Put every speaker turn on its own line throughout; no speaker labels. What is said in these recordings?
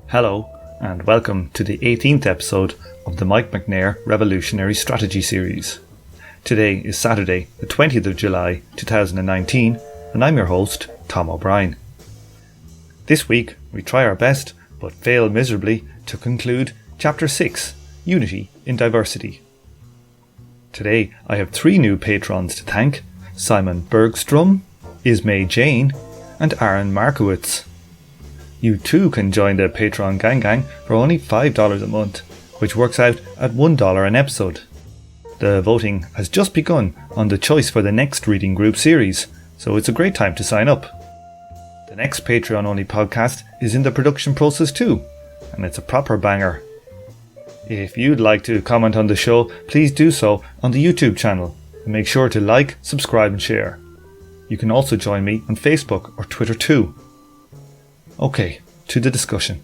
Hello, and welcome to the 18th episode of the Mike McNair Revolutionary Strategy Series. Today is Saturday, the 20th of July 2019, and I'm your host, Tom O'Brien. This week, we try our best, but fail miserably, to conclude Chapter 6, Unity in Diversity. Today, I have three new patrons to thank: Simon Bergstrom, Ismay Jane, and Aaron Markowitz. You too can join the Patreon gang for only $5 a month, which works out at $1 an episode. The voting has just begun on the choice for the next reading group series, so it's a great time to sign up. The next Patreon-only podcast is in the production process too, and it's a proper banger. If you'd like to comment on the show, please do so on the YouTube channel, and make sure to like, subscribe and share. You can also join me on Facebook or Twitter too. Okay, to the discussion.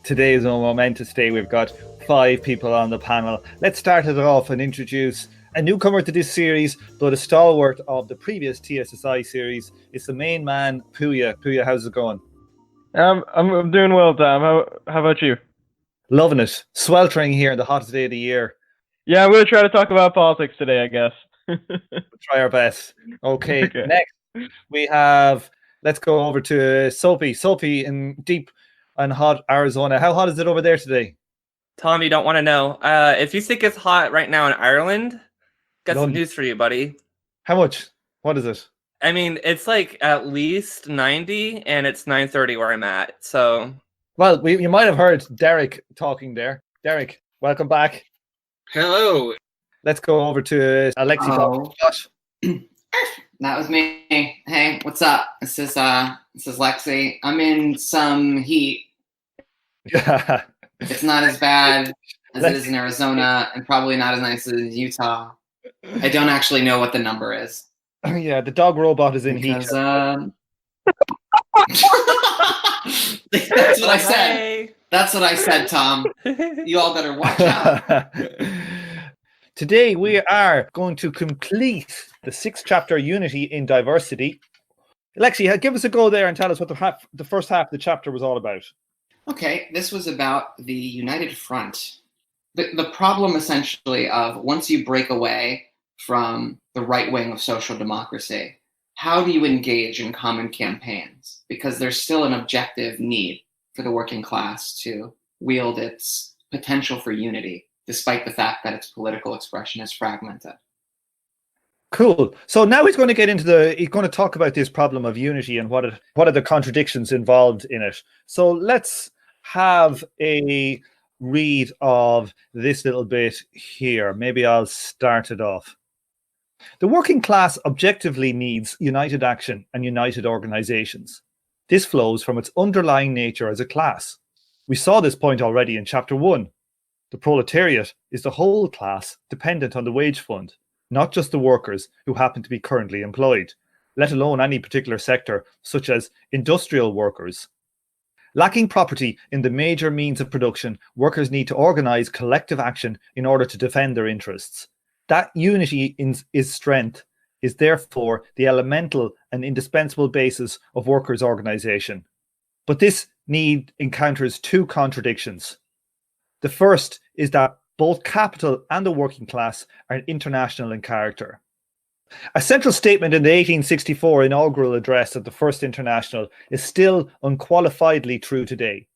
Today is a momentous day. We've got 5 people on the panel. Let's start it off and introduce a newcomer to this series, but a stalwart of the previous TSSI series. It's the main man, Pouya. Pouya, how's it going?
I'm doing well, Tom. How about you?
Loving it. Sweltering here in the hottest day of the year.
Yeah, I'm going to try to talk about politics today, I guess.
We'll try our best. Okay. Next we have, let's go over to Sophie. Sophie in deep and hot Arizona. How hot is it over there today?
Tom, you don't want to know. If you think it's hot right now in Ireland, got some news for you, buddy.
How much? What is it?
I mean, it's like at least 90, and it's 9:30 where I'm at. So,
well, you might have heard Derick talking there. Derick, welcome back.
Hello.
Let's go over to Lexi. Josh.
That was me. Hey, what's up? This is Lexi. I'm in some heat. It's not as bad as it is in Arizona, and probably not as nice as Utah. I don't actually know what the number is.
Yeah, the dog robot is in heat.
That's what I said. That's what I said, Tom. You all better watch out.
Today we are going to complete the 6th chapter, Unity in Diversity. Lexi, give us a go there and tell us what the first half of the chapter was all about.
Okay, this was about the United Front. The problem essentially of once you break away from the right wing of social democracy, how do you engage in common campaigns? Because there's still an objective need for the working class to wield its potential for unity, despite the fact that its political expression is fragmented.
Cool. So now he's going to talk about this problem of unity and what are the contradictions involved in it. So let's have a read of this little bit here. Maybe I'll start it off. The working class objectively needs united action and united organizations. This flows from its underlying nature as a class. We saw this point already in Chapter 1. The proletariat is the whole class dependent on the wage fund, not just the workers who happen to be currently employed, let alone any particular sector, such as industrial workers. Lacking property in the major means of production, workers need to organize collective action in order to defend their interests. That unity is strength is therefore the elemental and indispensable basis of workers' organization. But this need encounters 2 contradictions. The first is that both capital and the working class are international in character. A central statement in the 1864 inaugural address of the First International is still unqualifiedly true today.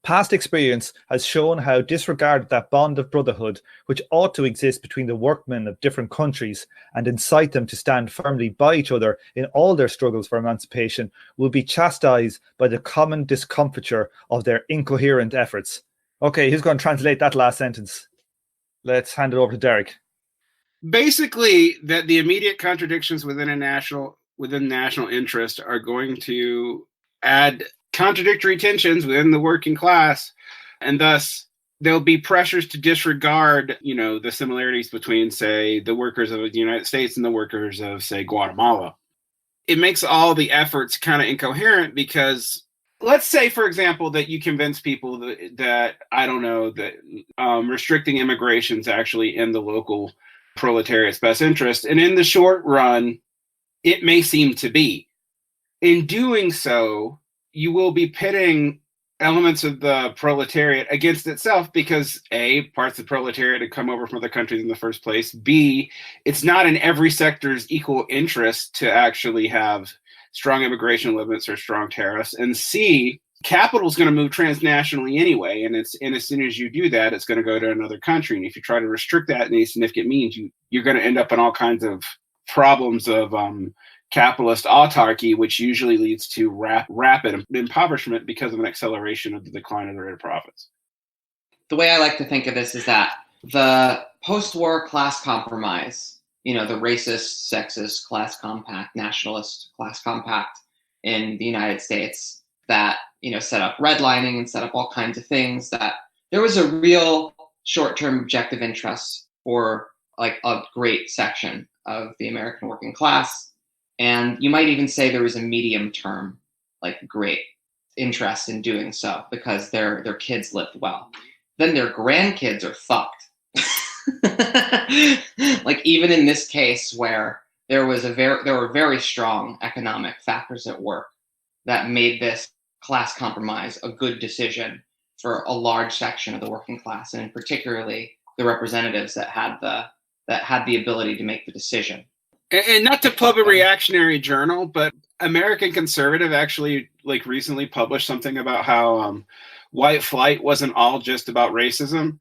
Past experience has shown how disregarded that bond of brotherhood which ought to exist between the workmen of different countries and incite them to stand firmly by each other in all their struggles for emancipation will be chastised by the common discomfiture of their incoherent efforts. Okay, who's going to translate that last sentence? Let's hand it over to Derick.
Basically, that the immediate contradictions within national interest are going to add contradictory tensions within the working class, and thus there'll be pressures to disregard, the similarities between, say, the workers of the United States and the workers of, say, Guatemala. It makes all the efforts kind of incoherent because, let's say, for example, that you convince people that restricting immigration is actually in the local proletariat's best interest, and in the short run, it may seem to be. in doing so, you will be pitting elements of the proletariat against itself because A, parts of the proletariat had come over from other countries in the first place. B, it's not in every sector's equal interest to actually have strong immigration limits or strong tariffs. And C, capital is going to move transnationally anyway. And as soon as you do that, it's going to go to another country. And if you try to restrict that in any significant means, you're going to end up in all kinds of problems of capitalist autarky, which usually leads to rapid impoverishment because of an acceleration of the decline of the rate of profits.
The way I like to think of this is that the post-war class compromise, the racist, sexist class compact, nationalist class compact in the United States that, set up redlining and set up all kinds of things, that there was a real short-term objective interest for like a great section of the American working class. And you might even say there was a medium term, like great interest in doing so because their kids lived well. Then their grandkids are fucked. Like even in this case where there were very strong economic factors at work that made this class compromise a good decision for a large section of the working class, and particularly the representatives that had the ability to make the decision.
And not to plug a reactionary journal, but American Conservative actually recently published something about how white flight wasn't all just about racism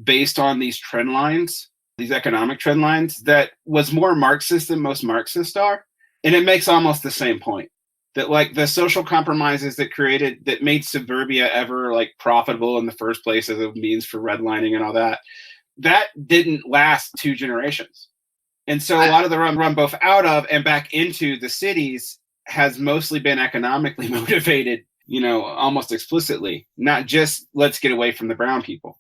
based on these trend lines, these economic trend lines, that was more Marxist than most Marxists are. And it makes almost the same point that the social compromises that made suburbia ever profitable in the first place as a means for redlining and all that didn't last 2 generations. And so a lot of the run both out of and back into the cities has mostly been economically motivated, almost explicitly, not just let's get away from the brown people.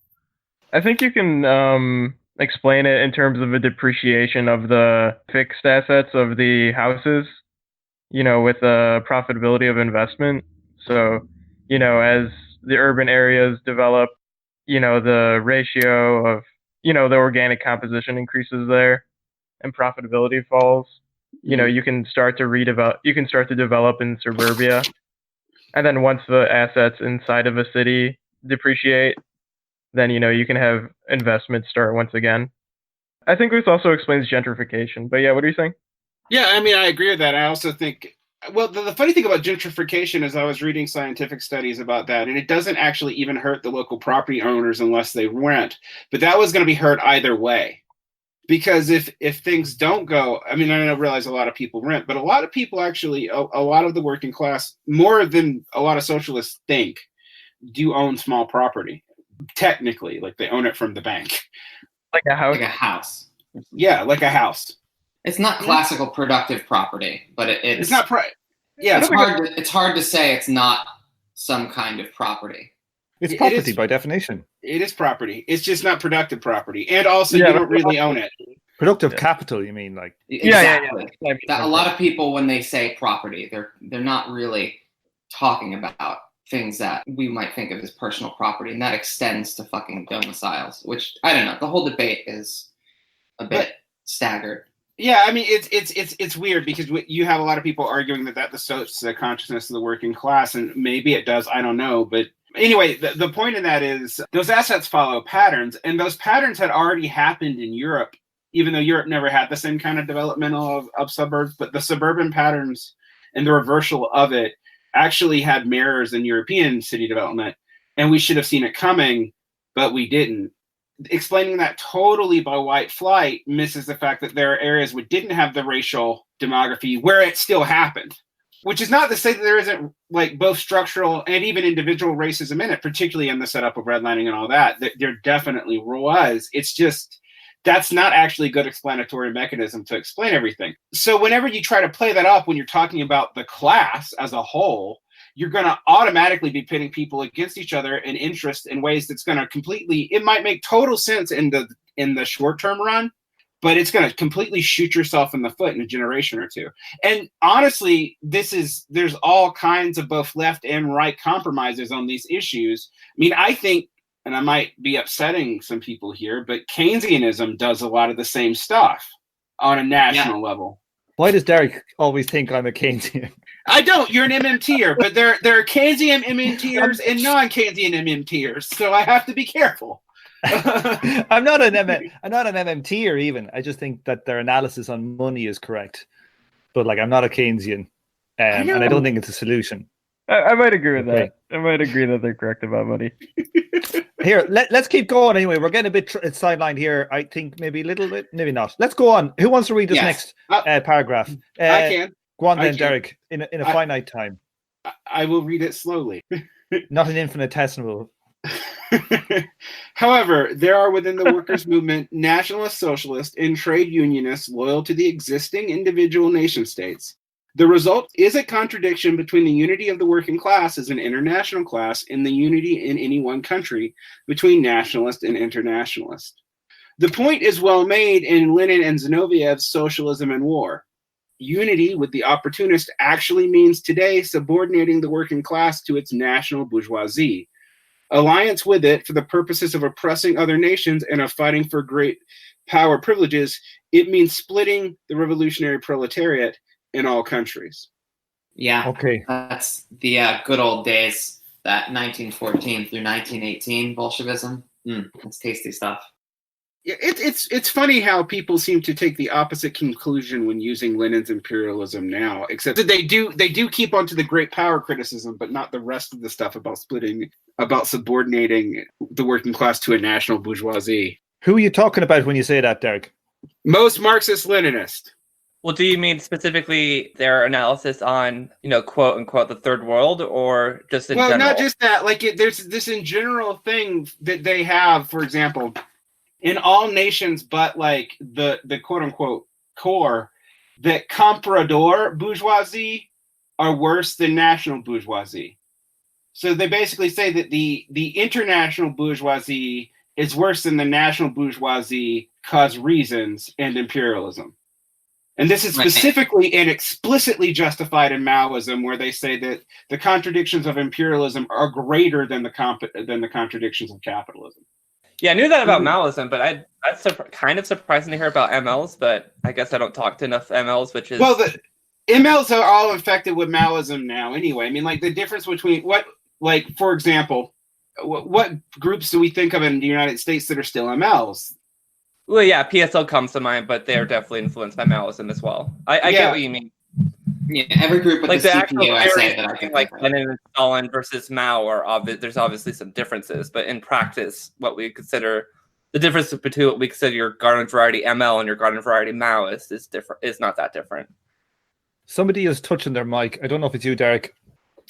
I think you can explain it in terms of a depreciation of the fixed assets of the houses, with the profitability of investment. So, as the urban areas develop, the ratio of, the organic composition increases there and profitability falls. You can start to develop in suburbia. And then once the assets inside of a city depreciate, then, you can have investment start once again. I think this also explains gentrification. But yeah, what do you think?
Yeah, I mean, I agree with that. I also think, well, the funny thing about gentrification is I was reading scientific studies about that, and it doesn't actually even hurt the local property owners unless they rent. But that was going to be hurt either way. Because if things don't go, I mean, I don't realize a lot of people rent, but a lot of people actually, a lot of the working class, more than a lot of socialists think, do own small property. Technically, they own it from the bank.
Like a house?
Like a house.
Yeah, like a house.
It's not classical productive property, but it's
not. Yeah,
it's hard to say it's not some kind of property.
It's property by definition.
It is property. It's just not productive property, and also you don't really own it.
Productive capital, you mean
Exactly. Yeah. A lot of people, when they say property, they're not really talking about things that we might think of as personal property, and that extends to fucking domiciles. Which I don't know. The whole debate is a bit staggered.
Yeah, I mean it's weird because you have a lot of people arguing that distorts the consciousness of the working class, and maybe it does. I don't know, but anyway, the point in that is those assets follow patterns, and those patterns had already happened in Europe, even though Europe never had the same kind of developmental of suburbs. But the suburban patterns and the reversal of it actually had mirrors in European city development, and we should have seen it coming, but we didn't. Explaining that totally by white flight misses the fact that there are areas which didn't have the racial demography where it still happened. Which is not to say that there isn't both structural and even individual racism in it, particularly in the setup of redlining and all that. There definitely was. It's just that's not actually a good explanatory mechanism to explain everything. So whenever you try to play that up when you're talking about the class as a whole, you're going to automatically be pitting people against each other in interest in ways that's going to it might make total sense in the short-term run, but it's going to completely shoot yourself in the foot in a generation or two. And honestly, there's all kinds of both left and right compromises on these issues. I mean, I think, and I might be upsetting some people here, but Keynesianism does a lot of the same stuff on a national level.
Why does Derick always think I'm a Keynesian?
I don't. You're an MMTer, but there are Keynesian MMTers and non-Keynesian MMTers, so I have to be careful.
I'm not an MMTer even. I just think that their analysis on money is correct, but like I'm not a Keynesian, and I don't think it's a solution.
I might agree with that. I might agree that they're correct about money.
Here, let's keep going anyway. We're getting a bit sidelined here. I think maybe a little bit, maybe not. Let's go on. Who wants to read this next paragraph?
I can.
Go on then, Derick, in a finite time.
I will read it slowly.
Not an infinitesimal.
However, there are within the workers' movement nationalist socialists and trade unionists loyal to the existing individual nation states. The result is a contradiction between the unity of the working class as an international class and the unity in any one country between nationalist and internationalist. The point is well made in Lenin and Zinoviev's Socialism and War. Unity with the opportunist actually means today subordinating the working class to its national bourgeoisie. Alliance with it for the purposes of oppressing other nations and of fighting for great power privileges, it means splitting the revolutionary proletariat in all countries.
Yeah.
Okay.
That's the good old days, that 1914 through 1918 Bolshevism. That's tasty stuff.
It's funny how people seem to take the opposite conclusion when using Lenin's imperialism now, except that they do keep onto the great power criticism, but not the rest of the stuff about subordinating the working class to a national bourgeoisie.
Who are you talking about when you say that, Derick?
Most Marxist-Leninists.
Well, do you mean specifically their analysis on, quote unquote, the third world, or just in general?
Well, not just that. Like, there's this in general thing that they have, for example, in all nations but like the quote unquote core, that comprador bourgeoisie are worse than national bourgeoisie. So they basically say that the international bourgeoisie is worse than the national bourgeoisie cause reasons and imperialism. And this is specifically and explicitly justified in Maoism, where they say that the contradictions of imperialism are greater than the contradictions of capitalism.
Yeah, I knew that about Maoism, but that's kind of surprising to hear about MLs, but I guess I don't talk to enough MLs, which is...
Well, the MLs are all infected with Maoism now anyway. I mean, like, the difference between for example, what groups do we think of in the United States that are still MLs?
Well, yeah, PSL comes to mind, but they're definitely influenced by Maoism as well. I get what you mean.
Yeah, every group with
like
the
actual
CPU essay that I
theory,
think
like Lenin and Stalin versus Mao there's obviously some differences, but in practice, what we consider the difference between what we consider your garden variety ML and your garden variety Maoist is different. Is not that different.
Somebody is touching their mic. I don't know if it's you, Derick.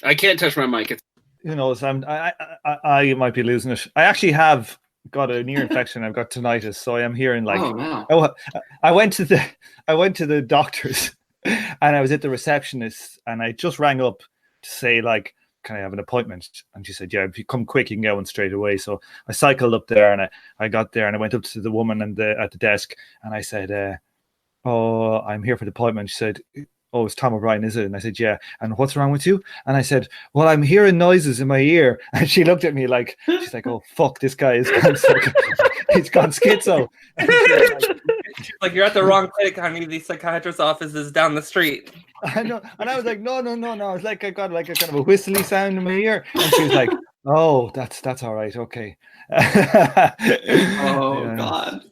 I can't touch my mic.
Who knows? I might be losing it. I actually have got an ear infection. I've got tinnitus, so I am hearing like.
Oh no!
Oh, I went to the doctors, and I was at the receptionist, and I just rang up to say like, can I have an appointment? And she said, yeah, if you come quick, you can get one straight away. So I cycled up there, and I got there, and I went up to the woman at the desk, and I said, oh, I'm here for the appointment. She said, oh, it's Tom O'Brien, is it? And I said, yeah. And what's wrong with you? And I said, well, I'm hearing noises in my ear. And she looked at me like, she's like, oh, fuck, this guy is gone, he's gone schizo.
She's like, you're at the wrong clinic, honey. The psychiatrist's office is down the street.
I know. And I was like, no. I was like, I got like a kind of a whistly sound in my ear. And she was like, oh, that's all right. Okay.
Oh, God.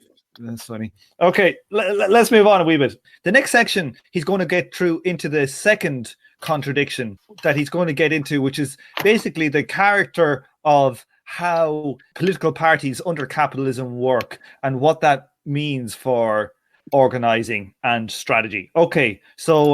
That's funny. Okay, let's move on a wee bit. The next section, he's going to get through into the second contradiction that he's going to get into, which is basically the character of how political parties under capitalism work and what that means for organizing and strategy. Okay, so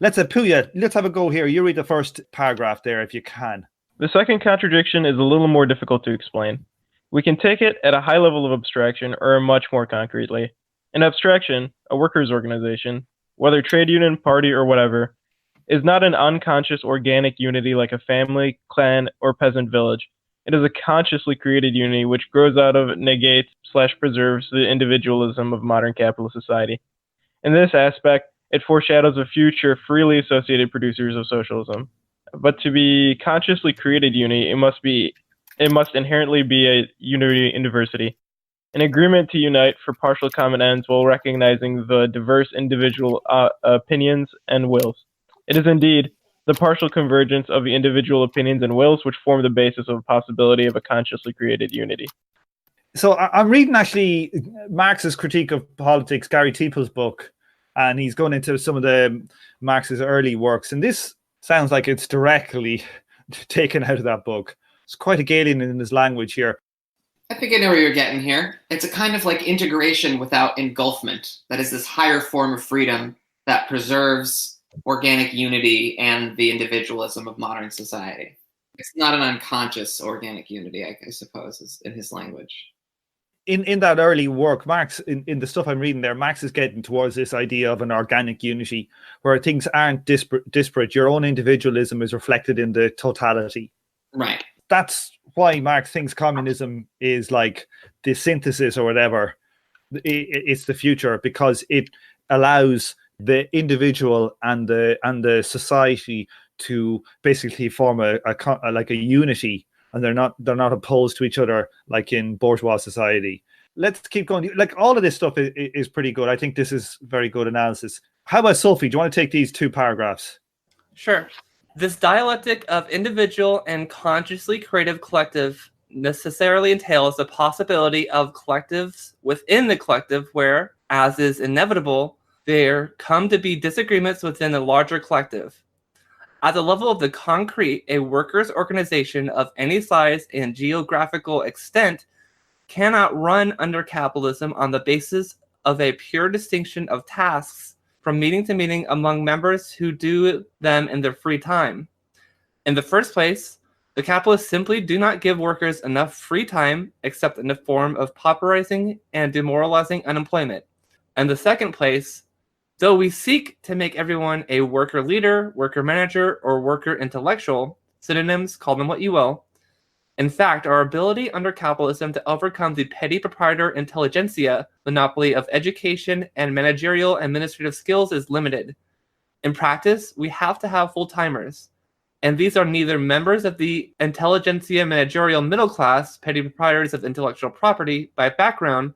let's have Pouya. Let's have a go here. You read the first paragraph there if you can.
The second contradiction is a little more difficult to explain. We can take it at a high level of abstraction or much more concretely. In abstraction, a workers' organization, whether trade union, party, or whatever, is not an unconscious organic unity like a family, clan, or peasant village. It is a consciously created unity which grows out of, negates/preserves the individualism of modern capitalist society. In this aspect, it foreshadows a future freely associated producers of socialism. But to be consciously created unity, it must inherently be a unity in diversity, an agreement to unite for partial common ends while recognizing the diverse individual opinions and wills. It is indeed the partial convergence of the individual opinions and wills, which form the basis of a possibility of a consciously created unity.
So I'm reading actually Marx's Critique of Politics, Gary Teeple's book, and he's going into some of the Marx's early works, and this sounds like it's directly taken out of that book. It's quite Hegelian in his language here.
I think I know where you're getting here. It's a kind of like integration without engulfment. That is this higher form of freedom that preserves organic unity and the individualism of modern society. It's not an unconscious organic unity, I suppose, is in his language.
In that early work, Marx, in the stuff I'm reading there, Marx is getting towards this idea of an organic unity where things aren't disparate. Your own individualism is reflected in the totality.
Right.
That's why Marx thinks communism is like the synthesis or whatever. It's the future, because it allows the individual and the society to basically form a unity, and they're not opposed to each other like in bourgeois society. Let's keep going. Like, all of this stuff is pretty good. I think this is very good analysis. How about Sophie? Do you want to take these 2 paragraphs?
Sure. This dialectic of individual and consciously creative collective necessarily entails the possibility of collectives within the collective where, as is inevitable, there come to be disagreements within the larger collective. At the level of the concrete, a workers' organization of any size and geographical extent cannot run under capitalism on the basis of a pure distinction of tasks from meeting to meeting among members who do them in their free time. In the first place, the capitalists simply do not give workers enough free time except in the form of pauperizing and demoralizing unemployment. In the second place, though we seek to make everyone a worker leader, worker manager, or worker intellectual, synonyms, call them what you will, in fact, our ability under capitalism to overcome the petty proprietor intelligentsia monopoly of education and managerial administrative skills is limited. In practice, we have to have full-timers, and these are neither members of the intelligentsia managerial middle class, petty proprietors of intellectual property by background,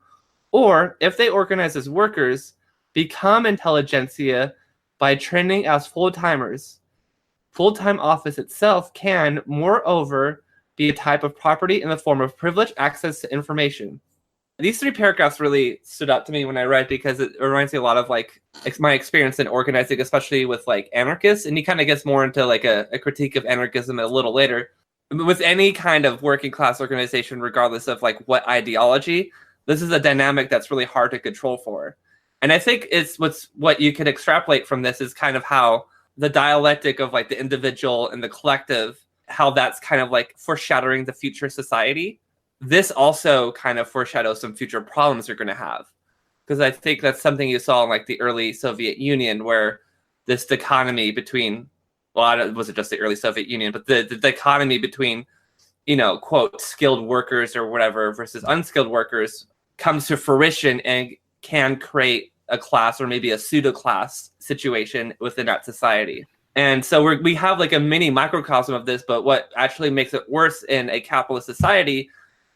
or, if they organize as workers, become intelligentsia by training as full-timers. Full-time office itself can, moreover, be a type of property in the form of privileged access to information. These 3 paragraphs really stood out to me when I read, because it reminds me a lot of like my experience in organizing, especially with like anarchists, and he kind of gets more into like a critique of anarchism a little later. With any kind of working class organization, regardless of like what ideology, this is a dynamic that's really hard to control for. And I think it's what you can extrapolate from this is kind of how the dialectic of like the individual and the collective, how that's kind of like foreshadowing the future society. This also kind of foreshadows some future problems you're going to have, because I think that's something you saw in like the early Soviet Union, where this dichotomy between, well, it wasn't just the early Soviet Union, but the dichotomy between, quote, skilled workers or whatever versus unskilled workers comes to fruition and can create a class or maybe a pseudo class situation within that society. And so we have like a mini microcosm of this, but what actually makes it worse in a capitalist society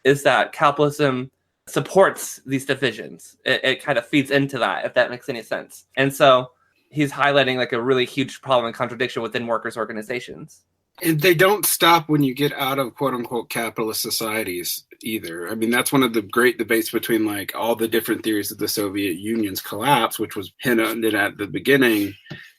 is that capitalism supports these divisions. It kind of feeds into that, if that makes any sense. And so he's highlighting like a really huge problem and contradiction within workers' organizations.
And they don't stop when you get out of quote unquote capitalist societies either. I mean, that's one of the great debates between like all the different theories of the Soviet Union's collapse, which was hinted at the beginning,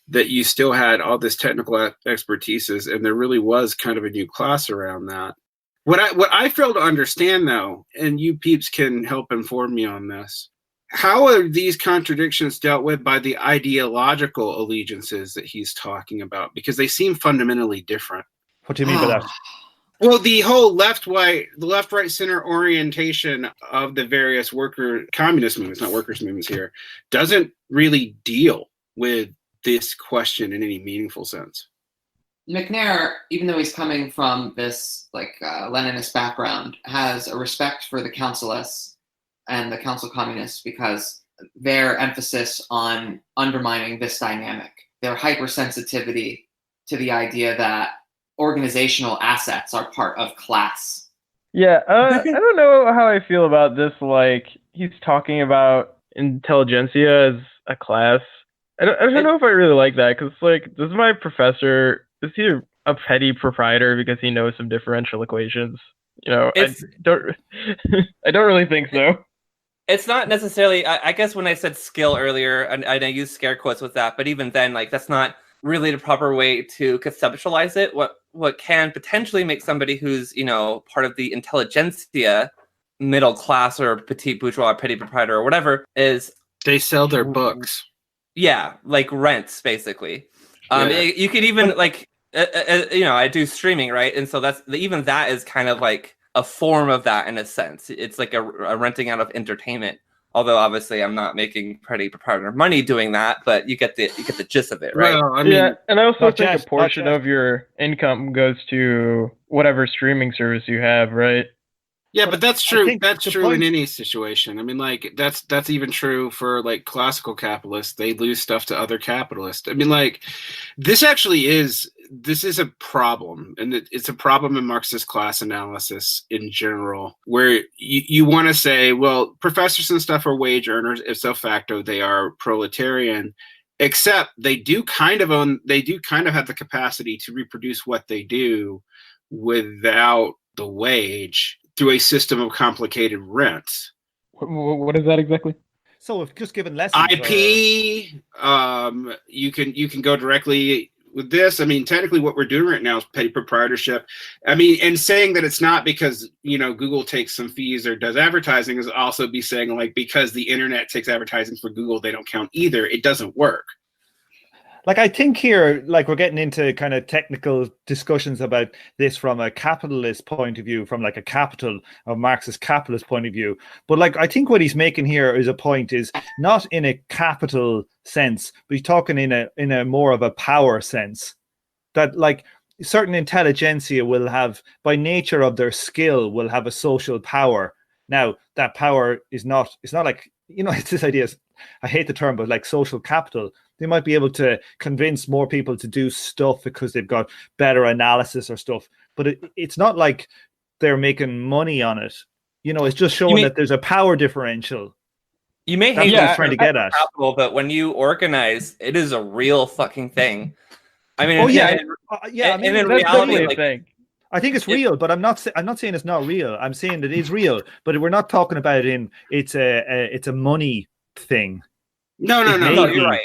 that you still had all this technical expertises, and there really was kind of a new class around that. What I fail to understand, though, and you peeps can help inform me on this, how are these contradictions dealt with by the ideological allegiances that he's talking about? Because they seem fundamentally different.
What do you mean by that?
Well, the whole left, right, center orientation of the various communist movements, not workers' movements here, doesn't really deal with this question in any meaningful sense.
McNair, even though he's coming from this Leninist background, has a respect for the councilists and the council communists because their emphasis on undermining this dynamic, their hypersensitivity to the idea that organizational assets are part of class.
Yeah, I don't know how I feel about this. Like, he's talking about intelligentsia as a class. I don't know if I really like that, because like, this is my professor Is he a petty proprietor because he knows some differential equations? I
It's
don't. I don't really think so.
it's not necessarily. I guess when I said skill earlier, and I used scare quotes with that, but even then, like that's not really the proper way to conceptualize it. What can potentially make somebody who's part of the intelligentsia, middle class or petite bourgeois, or petty proprietor or whatever, is
They sell their books.
yeah, like rents basically.
Yeah.
You could even like I do streaming, right? And so even that is kind of like a form of that in a sense. It's like a renting out of entertainment. Although obviously I'm not making pretty proprietor money doing that, but you get the gist of it, right?
Well, I mean,
Yeah, and I also
not
think
just-
a portion
not just-
of your income goes to whatever streaming service you have, right?
yeah,
But
but that's
I
true.
think
That's
the
true in
point-
any situation. I mean, like that's even true for like classical capitalists. They lose stuff to other capitalists. I mean, like this is a problem, and it's a problem in Marxist class analysis in general, where you want to say, well, professors and stuff are wage earners. Ipso facto, they are proletarian. Except they do kind of have the capacity to reproduce what they do without the wage through a system of complicated rents.
What is that exactly?
So if just given lessons,
IP, you can go directly with this. I mean, technically what we're doing right now is petty proprietorship. I mean, and saying that it's not because, Google takes some fees or does advertising is also be saying like, because the internet takes advertising for Google, they don't count either. It doesn't work.
like I think here, like we're getting into kind of technical discussions about this from a capitalist point of view, from like a capital or Marxist capitalist point of view. But like I think what he's making here is a point is not in a capital sense, but he's talking in a more of a power sense. That like certain intelligentsia will have, by nature of their skill, will have a social power. Now that power is not, it's not like, it's this idea, I hate the term, but like social capital. They might be able to convince more people to do stuff because they've got better analysis or stuff. But it's not like they're making money on it. It's just showing that there's a power differential.
You may
That's
hate
what I was trying to get at.
capital, but when you organize, it is a real fucking thing. I mean,
and
in
That's
reality,
definitely a
like,
thing.
I think it's real, but I'm not saying it's not real. I'm saying it is real, but we're not talking about it in it's a money thing.
No.
you're right.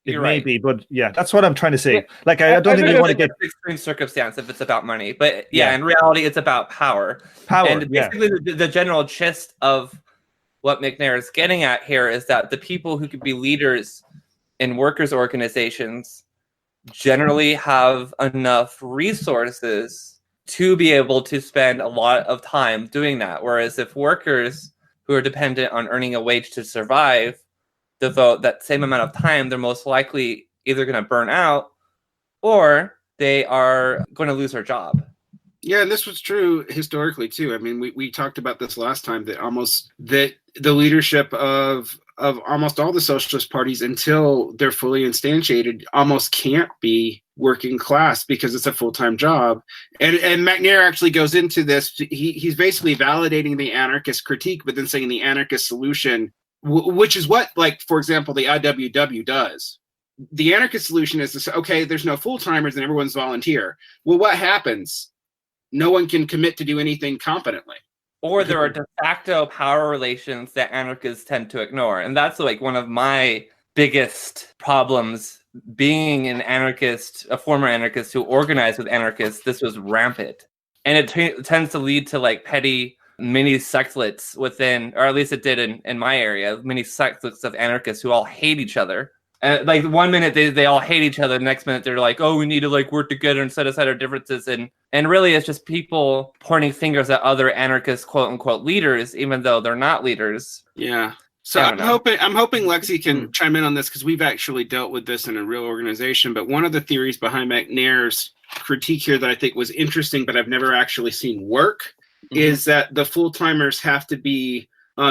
It
You're
may
right.
be, but yeah, that's what I'm trying to say.
Yeah.
Like I don't think we
think
want to
It's
get
an extreme circumstance if it's about money, but
Yeah.
in reality, it's about power.
power.
And
Yeah,
basically, the general gist of what McNair is getting at here is that the people who could be leaders in workers' organizations generally have enough resources to be able to spend a lot of time doing that. Whereas if workers who are dependent on earning a wage to survive devote that same amount of time, they're most likely either going to burn out or they are going to lose their job.
Yeah, and this was true historically too. I mean, we talked about this last time that the leadership of almost all the socialist parties, until they're fully instantiated, almost can't be working class because it's a full-time job. And McNair actually goes into this. He's basically validating the anarchist critique, but then saying the anarchist solution, which is what, like, for example, the IWW does. The anarchist solution is to say, okay, there's no full-timers and everyone's volunteer. Well, what happens? No one can commit to do anything competently.
Or there are de facto power relations that anarchists tend to ignore. And that's like one of my biggest problems being an anarchist, a former anarchist who organized with anarchists. This was rampant. And it tends to lead to like petty mini sectlets within, or at least it did in my area, mini sectlets of anarchists who all hate each other. And like 1 minute they all hate each other, the next minute they're like, oh, we need to like work together and set aside our differences. And really it's just people pointing fingers at other anarchist quote unquote leaders, even though they're not leaders.
Yeah. So
I
I'm
don't know.
hoping Lexi can chime in on this, because we've actually dealt with this in a real organization. But one of the theories behind McNair's critique here that I think was interesting, but I've never actually seen work, is that the full-timers have to be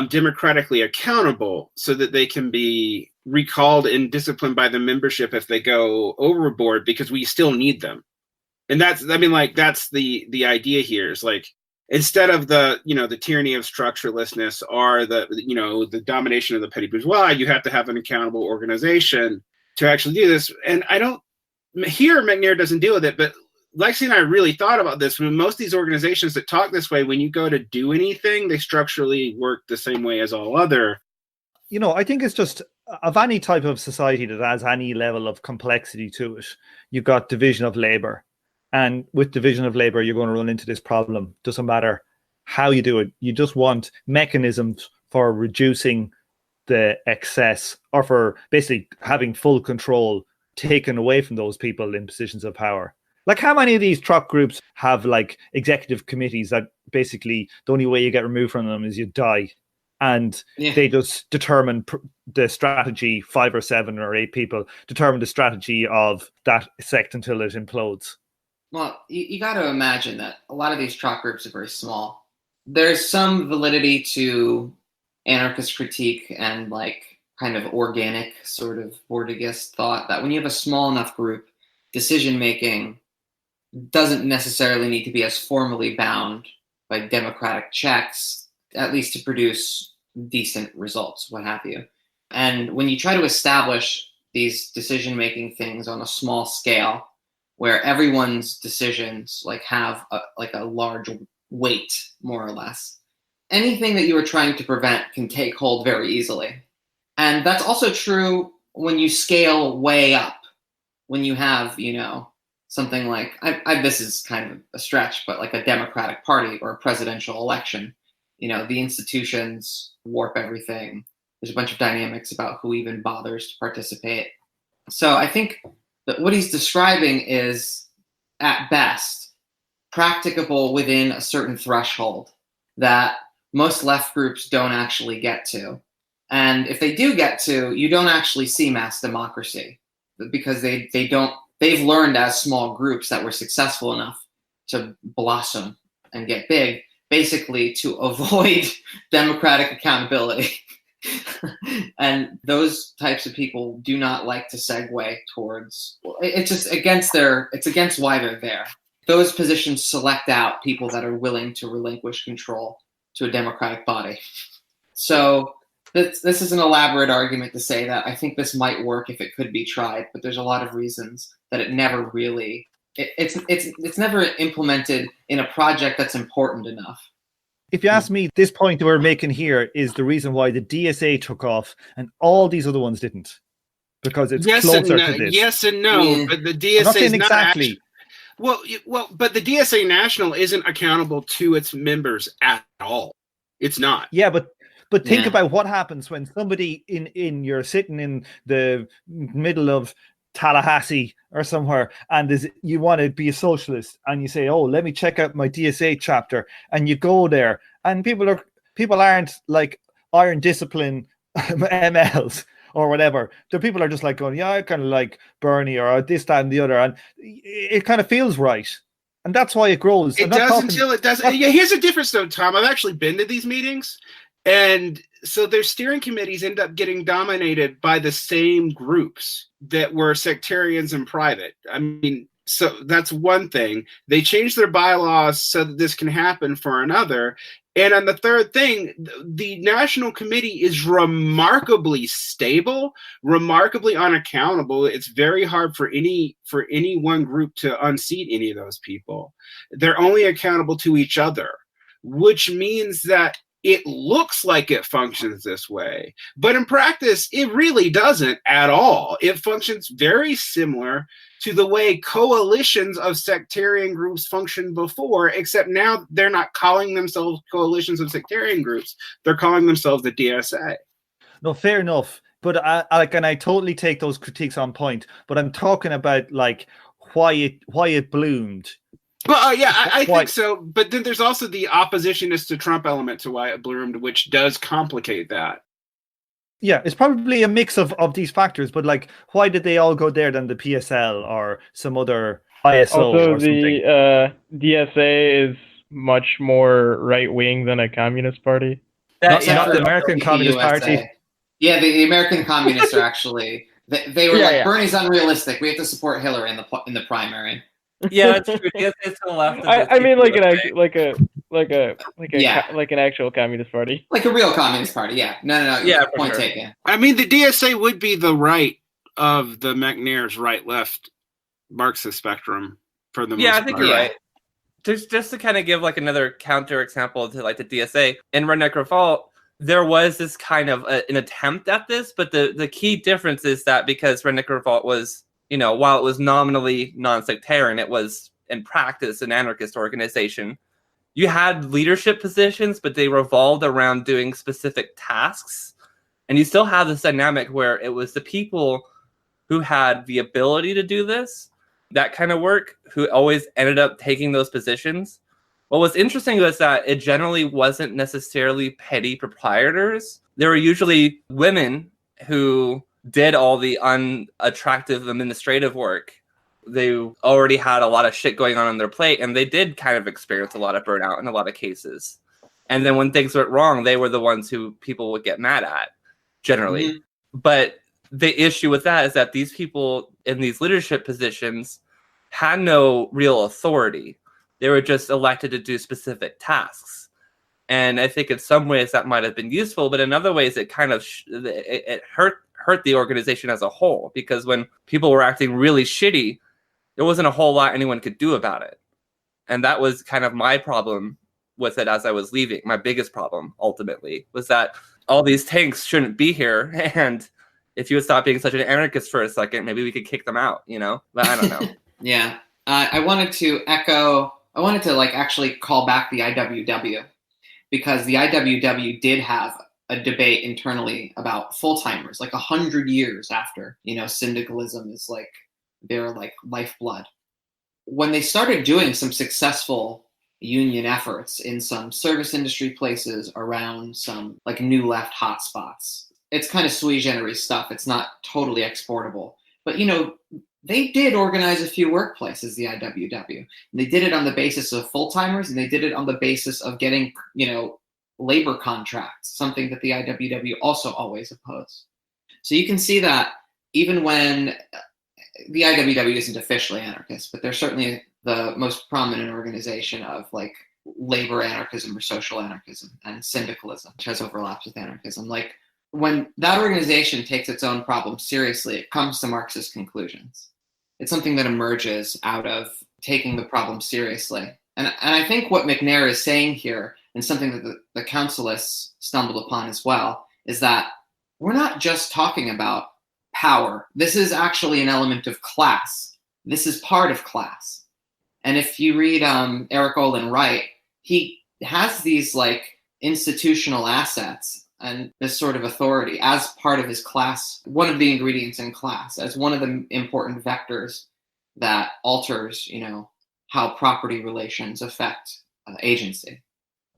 democratically accountable so that they can be recalled and disciplined by the membership if they go overboard, because we still need them. And that's the idea here, is like, instead of the tyranny of structurelessness or the domination of the petty bourgeois, you have to have an accountable organization to actually do this. And I don't here McNair doesn't deal with it, but Lexi and I really thought about this. When most of these organizations that talk this way, when you go to do anything, they structurally work the same way as all other.
I think it's just of any type of society that has any level of complexity to it, you've got division of labor. And with division of labor, you're going to run into this problem. Doesn't matter how you do it. You just want mechanisms for reducing the excess, or for basically having full control taken away from those people in positions of power. Like, how many of these truck groups have like executive committees that basically the only way you get removed from them is you die? And they just determine the strategy, 5 or 7 or 8 people determine the strategy of that sect until it implodes.
Well, you got to imagine that a lot of these truck groups are very small. There's some validity to anarchist critique and like kind of organic sort of Bordigist thought that when you have a small enough group, decision-making doesn't necessarily need to be as formally bound by democratic checks, at least to produce decent results, what have you. And when you try to establish these decision-making things on a small scale, where everyone's decisions like have a large weight, more or less, anything that you are trying to prevent can take hold very easily. And that's also true when you scale way up, when you have, something like, this is kind of a stretch, but like a Democratic Party or a presidential election. The institutions warp everything. There's a bunch of dynamics about who even bothers to participate. So I think that what he's describing is, at best, practicable within a certain threshold that most left groups don't actually get to. And if they do get to, you don't actually see mass democracy, because they've learned as small groups that were successful enough to blossom and get big, basically to avoid democratic accountability. And those types of people do not like to segue towards, it's against why they're there. Those positions select out people that are willing to relinquish control to a democratic body. So this is an elaborate argument to say that I think this might work if it could be tried, but there's a lot of reasons that it never really, it's never implemented in a project that's important enough.
If you ask me, this point that we're making here is the reason why the DSA took off and all these other ones didn't, because it's closer to this.
Yes and no, but the DSA is not exactly. Well, but the DSA National isn't accountable to its members at all. It's not.
Yeah, but think about what happens when somebody you're sitting in the middle of Tallahassee or somewhere, and you want to be a socialist, and you say, "Oh, let me check out my DSA chapter," and you go there, and people aren't like iron discipline MLs or whatever. The people are just like going, "Yeah, I kind of like Bernie or this, that, and the other," and it kind of feels right, and that's why it grows.
It does until it doesn't. Yeah, here's the difference, though, Tom. I've actually been to these meetings. And so their steering committees end up getting dominated by the same groups that were sectarians in private. I mean, so that's one thing. They changed their bylaws so that this can happen for another. And on the third thing, the National Committee is remarkably stable, remarkably unaccountable. It's very hard for any one group to unseat any of those people. They're only accountable to each other, which means that it looks like it functions this way, but in practice, it really doesn't at all. It functions very similar to the way coalitions of sectarian groups functioned before, except now they're not calling themselves coalitions of sectarian groups. They're calling themselves the DSA.
No, fair enough. But I totally take those critiques on point. But I'm talking about like why it bloomed.
Well, yeah, I think so. But then there's also the oppositionist to Trump element to why it bloomed, which does complicate that.
Yeah, it's probably a mix of these factors. But like, why did they all go there than the PSL or some other ISO
also,
or something?
The DSA is much more right wing than a communist party.
Not the American Communist Party.
Yeah, the American communists are actually they were Bernie's unrealistic. We have to support Hillary in the primary.
Yeah, that's true. It's to the left.
I mean, like an actual communist party,
like a real communist party. Yeah, no.
Yeah,
point taken.
I mean, the DSA would be the right of the McNair's right-left Marxist spectrum for the
Yeah,
most
I think
part.
you're right. Just to kind of give like another counter example to like the DSA in Redneck Revolt, there was this kind of an attempt at this, but the key difference is that because Redneck Revolt was, while it was nominally non-sectarian, it was in practice an anarchist organization. You had leadership positions, but they revolved around doing specific tasks. And you still have this dynamic where it was the people who had the ability to do this, that kind of work, who always ended up taking those positions. What was interesting was that it generally wasn't necessarily petty proprietors. There were usually women who did all the unattractive administrative work. They already had a lot of shit going on their plate, and they did kind of experience a lot of burnout in a lot of cases. And then when things went wrong, they were the ones who people would get mad at, generally. Mm-hmm. But the issue with that is that these people in these leadership positions had no real authority. They were just elected to do specific tasks. And I think in some ways that might have been useful, but in other ways it kind of it hurt the organization as a whole, because when people were acting really shitty, there wasn't a whole lot anyone could do about it. And that was kind of my problem with it as I was leaving. My biggest problem, ultimately, was that all these tanks shouldn't be here. And if you would stop being such an anarchist for a second, maybe we could kick them out, But I don't know.
Yeah. I wanted to actually call back the IWW, because the IWW did have a debate internally about full-timers, like 100 years after, syndicalism is like their like lifeblood. When they started doing some successful union efforts in some service industry places around some like new left hotspots, it's kind of sui generis stuff. It's not totally exportable, but they did organize a few workplaces, the IWW. And they did it on the basis of full-timers, and they did it on the basis of getting, labor contracts, something that the IWW also always opposed. So you can see that even when the IWW isn't officially anarchist, but they're certainly the most prominent organization of like labor anarchism or social anarchism and syndicalism, which has overlaps with anarchism. Like when that organization takes its own problem seriously, it comes to Marxist conclusions. It's something that emerges out of taking the problem seriously. And I think what McNair is saying here, and something that the councilists stumbled upon as well, is that we're not just talking about power. This is actually an element of class. This is part of class. And if you read Eric Olin Wright, he has these like institutional assets and this sort of authority as part of his class, one of the ingredients in class, as one of the important vectors that alters, how property relations affect agency.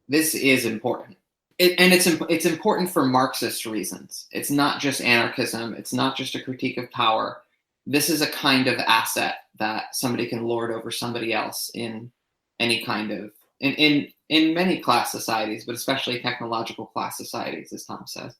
This is important. It's important for Marxist reasons. It's not just anarchism. It's not just a critique of power. This is a kind of asset that somebody can lord over somebody else in any kind of, in many class societies, but especially technological class societies, as Tom says.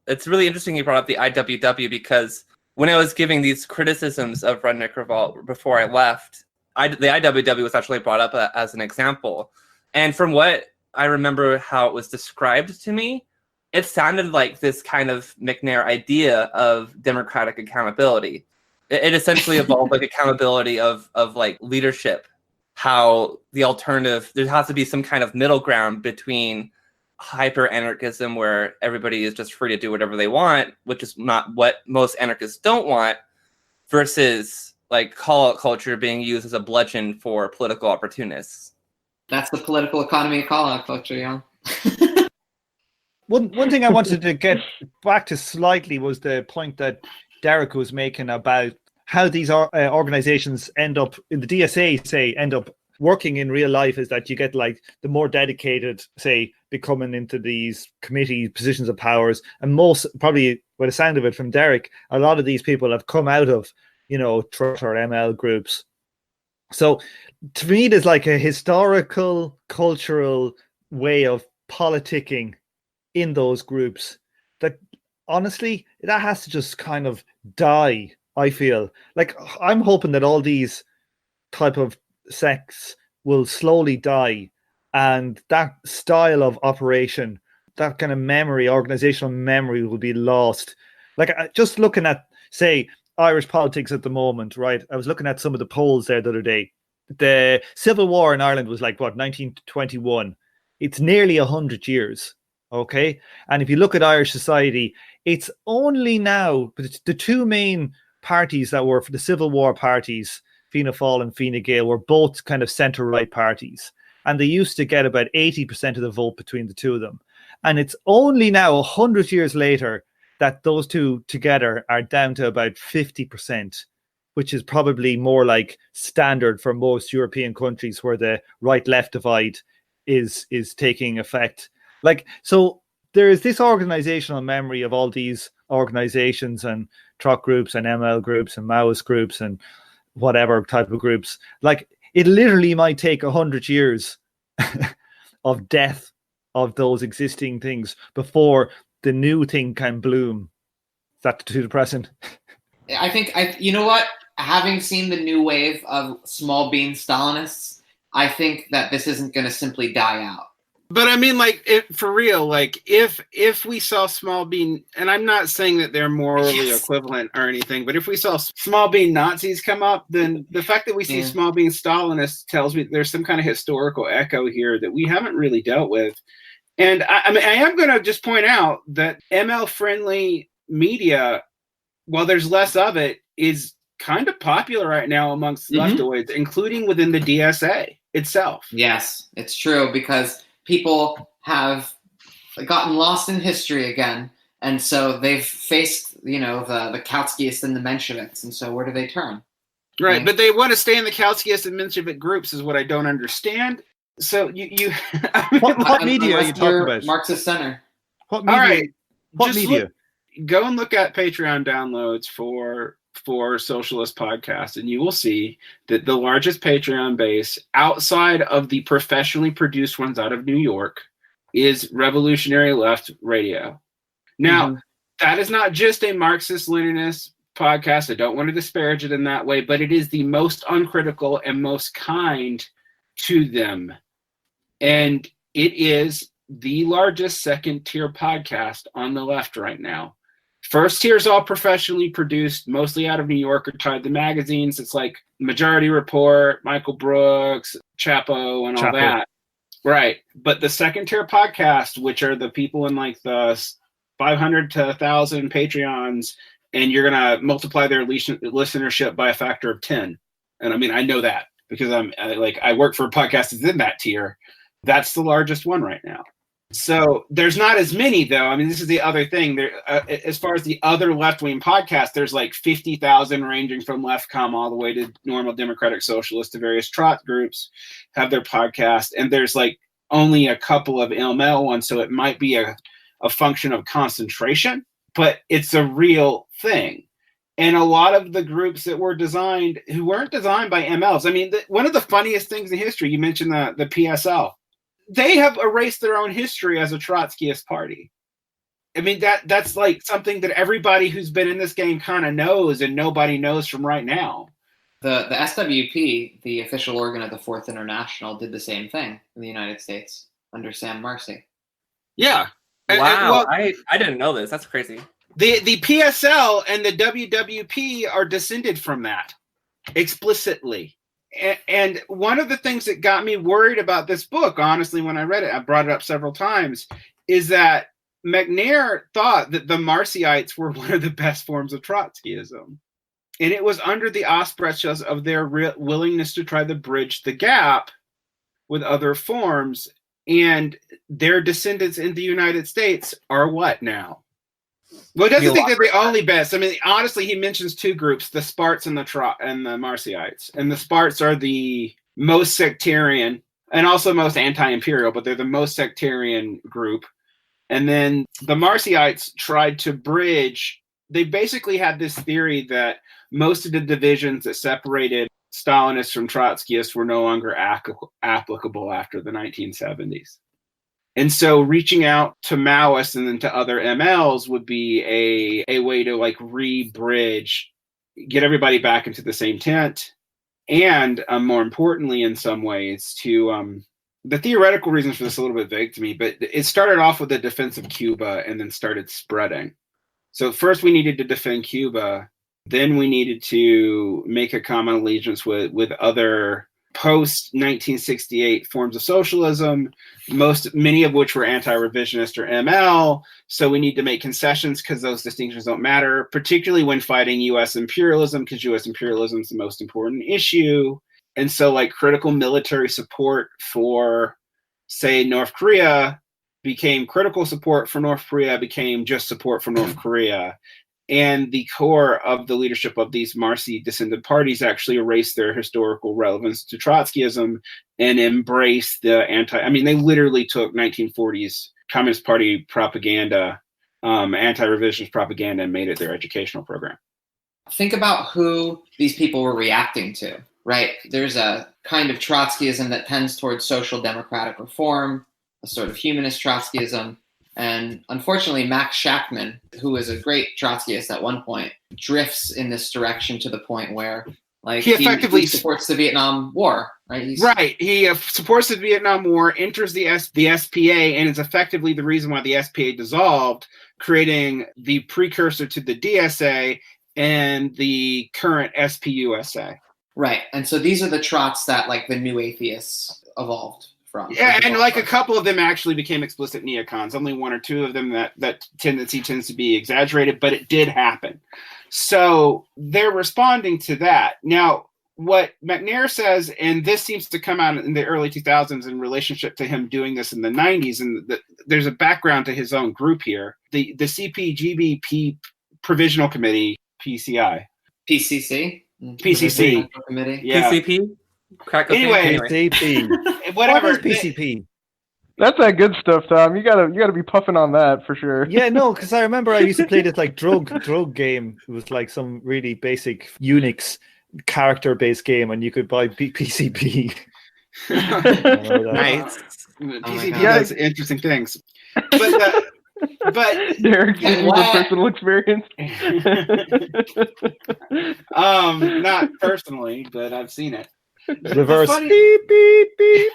It's really interesting you brought up the IWW, because when I was giving these criticisms of Redneck Revolt before I left, the IWW was actually brought up as an example. And from what I remember how it was described to me, it sounded like this kind of McNair idea of democratic accountability. It essentially evolved like accountability of like leadership, how the alternative, there has to be some kind of middle ground between hyper-anarchism where everybody is just free to do whatever they want, which is not what most anarchists don't want, versus like call-out culture being used as a bludgeon for political opportunists.
That's the political economy of call-out culture, yeah.
One thing I wanted to get back to slightly was the point that Derick was making about how these organizations end up in the DSA, end up working in real life, is that you get like the more dedicated, say, becoming into these committee positions of powers. And most, probably by the sound of it from Derick, a lot of these people have come out of, Trot or ML groups. So to me, there's like a historical, cultural way of politicking in those groups that honestly, that has to just kind of die, I feel. Like, I'm hoping that all these type of sects will slowly die, and that style of operation, that kind of memory, organizational memory, will be lost. Like, just looking at, say, Irish politics at the moment, right? I was looking at some of the polls there the other day. The Civil War in Ireland was like, what, 1921? It's nearly 100 years, okay? And if you look at Irish society, it's only now, but the two main parties that were for the Civil War parties, Fianna Fáil and Fine Gael, were both kind of centre-right parties. And they used to get about 80% of the vote between the two of them. And it's only now, 100 years later, that those two together are down to about 50%, which is probably more like standard for most European countries where the right-left divide is taking effect. Like, so there is this organizational memory of all these organizations and truck groups and ML groups and Maoist groups and whatever type of groups. Like, it literally might take 100 years of death of those existing things before the new thing can bloom. Is that too depressing?
I think, you know what? Having seen the new wave of small bean Stalinists, I think that this isn't going to simply die out.
But I mean, like, for real, like, if we saw small bean, and I'm not saying that they're morally equivalent or anything, but if we saw small bean Nazis come up, then the fact that we see small bean Stalinists tells me there's some kind of historical echo here that we haven't really dealt with. And I mean, I am going to just point out that ML-friendly media, while there's less of it, is kind of popular right now amongst leftoids, including within the DSA itself.
Yes, it's true, because people have gotten lost in history again, and so they've faced, the Kautskyists and the Mensheviks, and so where do they turn?
Right, but they want to stay in the Kautskyists and Menshevik groups is what I don't understand. So you
what media are you talking about?
Marxist Center.
What media?
All right,
what media?
Go and look at Patreon downloads for Socialist Podcast, and you will see that the largest Patreon base outside of the professionally produced ones out of New York is Revolutionary Left Radio. Now, that is not just a Marxist-Leninist podcast. I don't want to disparage it in that way, but it is the most uncritical and most kind to them. And it is the largest second-tier podcast on the left right now. First tier is all professionally produced, mostly out of New York or tied to magazines. It's like Majority Report, Michael Brooks, Chapo, and all that. Right. But the second tier podcast, which are the people in like the 500 to 1,000 Patreons, and you're going to multiply their listenership by a factor of 10. And I mean, I know that because I work for a podcast that's in that tier. That's the largest one right now. So there's not as many, though. I mean, this is the other thing. There, as far as the other left-wing podcasts, there's like 50,000 ranging from Leftcom all the way to normal Democratic Socialist to various trot groups have their podcast. And there's like only a couple of ML ones, so it might be a function of concentration, but it's a real thing. And a lot of the groups that were designed, who weren't designed by MLs. I mean, one of the funniest things in history, you mentioned the PSL. They have erased their own history as a Trotskyist party. I mean, that's like something that everybody who's been in this game kind of knows, and nobody knows from right now.
The SWP, the official organ of the Fourth International, did the same thing in the United States under Sam Marcy.
Yeah.
Wow, I didn't know this. That's crazy.
The PSL and the WWP are descended from that explicitly. And one of the things that got me worried about this book, honestly, when I read it, I brought it up several times, is that McNair thought that the Marcyites were one of the best forms of Trotskyism. And it was under the auspices of their willingness to try to bridge the gap with other forms. And their descendants in the United States are what now? Well, it doesn't think they're the only best. I mean, honestly, he mentions two groups, the Sparts and the Marcyites. And the Sparts are the most sectarian and also most anti-imperial, but they're the most sectarian group. And then the Marcyites tried to bridge. They basically had this theory that most of the divisions that separated Stalinists from Trotskyists were no longer applicable after the 1970s. And so reaching out to Maoists and then to other MLs would be a way to like re-bridge, get everybody back into the same tent. And more importantly, in some ways, to the theoretical reasons for this are a little bit vague to me, but it started off with the defense of Cuba and then started spreading. So first we needed to defend Cuba. Then we needed to make a common allegiance with other post-1968 forms of socialism, many of which were anti-revisionist or ML. So we need to make concessions because those distinctions don't matter, particularly when fighting U.S. imperialism, because U.S. imperialism is the most important issue. And so like critical military support for, say, North Korea became critical support for North Korea, became just support for North Korea. And the core of the leadership of these Marxist-descended parties actually erased their historical relevance to Trotskyism and embraced the they literally took 1940s Communist Party propaganda, anti-revisionist propaganda, and made it their educational program.
Think about who these people were reacting to, right? There's a kind of Trotskyism that tends towards social democratic reform, a sort of humanist Trotskyism. And unfortunately, Max Shachtman, who was a great Trotskyist at one point, drifts in this direction to the point where he effectively supports the Vietnam War, right?
He supports the Vietnam War, enters the SPA, and is effectively the reason why the SPA dissolved, creating the precursor to the DSA and the current SPUSA.
Right. And so these are the trots that the new atheists evolved from.
Yeah, and a couple of them actually became explicit neocons. Only one or two of them that tendency tends to be exaggerated, but it did happen. So they're responding to that. Now, what McNair says, and this seems to come out in the early 2000s in relationship to him doing this in the 90s, and there's a background to his own group here. The CPGBP Provisional Committee, PCI.
PCC?
PCC.
Committee.
Yeah.
PCP?
Anyway,
PCP.
Whatever.
What is PCP?
That's that good stuff, Tom. You gotta be puffing on that for sure.
Yeah, no, because I remember I used to play this drug game. It was some really basic Unix character-based game, and you could buy PCP.
Nice. PCP does interesting things, but
Derick, give me the personal experience.
Not personally, but I've seen it.
Reverse beep beep beep.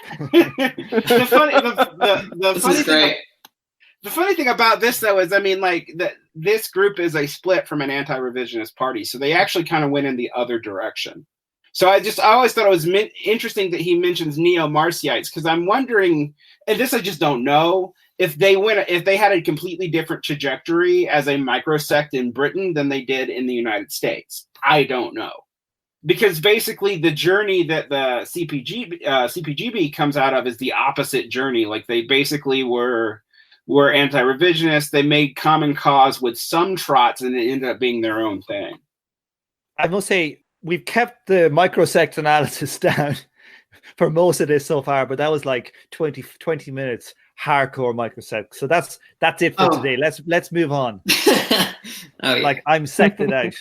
The funny thing about this though is, this group is a split from an anti-revisionist party, so they actually kind of went in the other direction. So I always thought it was interesting that he mentions neo-Marciites, because I'm wondering, and this I just don't know, if they had a completely different trajectory as a microsect in Britain than they did in the United States. I don't know. Because basically the journey that the CPGB comes out of is the opposite journey. They basically were anti-revisionist. They made common cause with some trots, and it ended up being their own thing.
I must say, we've kept the microsect analysis down for most of this so far, but that was 20 minutes hardcore microsect. So that's it for today. Let's move on. I'm sected out.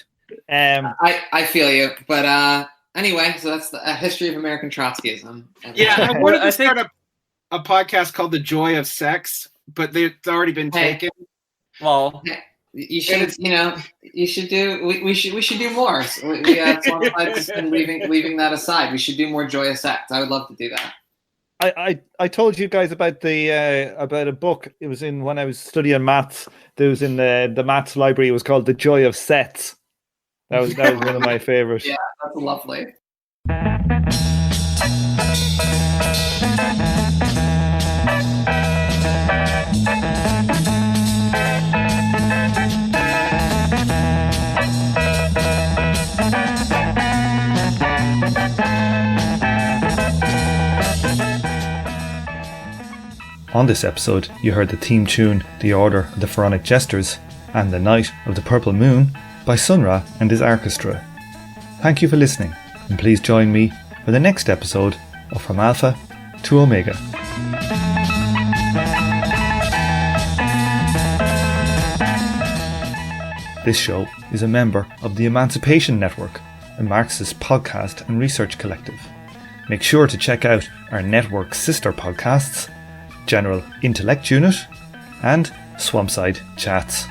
I feel you, but anyway, so that's a history of American Trotskyism.
Yeah, I wanted to start a podcast called "The Joy of Sex," but it's already been taken.
Well,
you should, you should do. We should do more. So Swampside has been leaving that aside. We should do more Joy of Sex. I would love to do that.
I told you guys about about a book. It was in when I was studying maths. There was in the maths library. It was called "The Joy of Sets." That was one of my favorites.
Yeah, that's lovely.
On this episode, you heard the theme tune "The Order of the Pharaonic Jesters" and "The Night of the Purple Moon" by Sun Ra and his orchestra. Thank you for listening, and please join me for the next episode of From Alpha to Omega. This show is a member of the Emancipation Network, a Marxist podcast and research collective. Make sure to check out our network sister podcasts, General Intellect Unit and Swampside Chats.